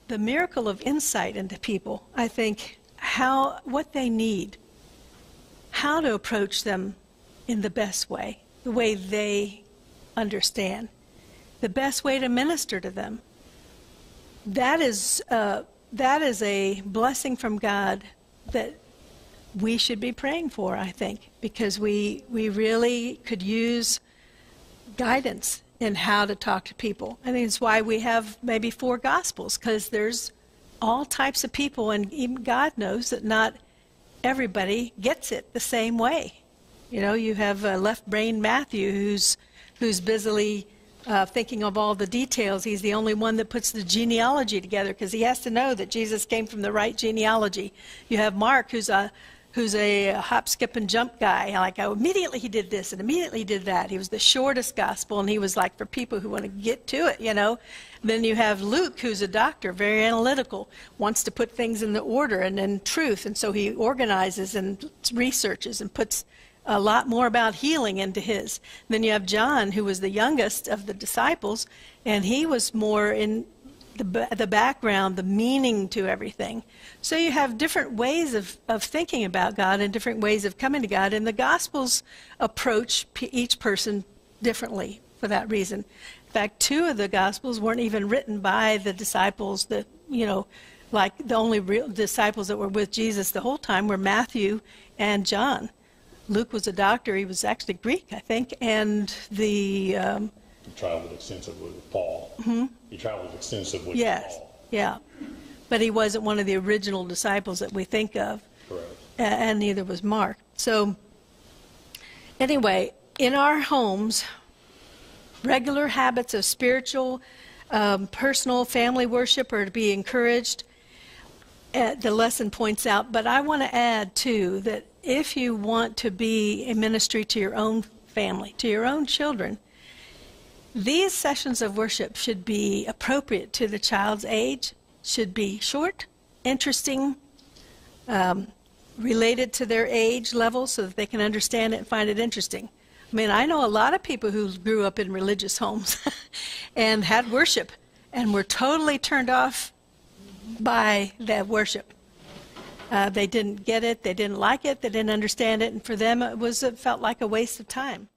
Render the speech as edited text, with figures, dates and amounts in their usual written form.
the miracle of insight into people. I think what they need, how to approach them in the best way, the way they understand, the best way to minister to them. That is a blessing from God that we should be praying for, I think, because we really could use guidance in how to talk to people. I think it's why we have maybe 4 Gospels, because there's all types of people, and even God knows that not everybody gets it the same way. You know, you have left-brained Matthew who's busily thinking of all the details. He's the only one that puts the genealogy together because he has to know that Jesus came from the right genealogy. You have Mark, who's a hop, skip, and jump guy. Like, oh, immediately he did this and immediately he did that. He was the shortest gospel, and he was like for people who want to get to it, you know. Then you have Luke, who's a doctor, very analytical, wants to put things in the order and in truth, and so he organizes and researches and puts a lot more about healing into his. Then you have John, who was the youngest of the disciples, and he was more in the background, the meaning to everything. So you have different ways of thinking about God and different ways of coming to God, and the Gospels approach each person differently for that reason. In fact, 2 of the Gospels weren't even written by the disciples that, you know, like the only real disciples that were with Jesus the whole time were Matthew and John. Luke was a doctor. He was actually Greek, I think, and He traveled extensively with Paul. Mm-hmm. He traveled extensively with Paul. Yeah. But he wasn't one of the original disciples that we think of. Correct. And neither was Mark. So, anyway, in our homes, regular habits of spiritual, personal, family worship are to be encouraged. The lesson points out, but I want to add, too, that if you want to be a ministry to your own family, to your own children, these sessions of worship should be appropriate to the child's age, should be short, interesting, related to their age level so that they can understand it and find it interesting. I mean, I know a lot of people who grew up in religious homes and had worship and were totally turned off by that worship. They didn't get it, they didn't like it, they didn't understand it, and for them it felt like a waste of time.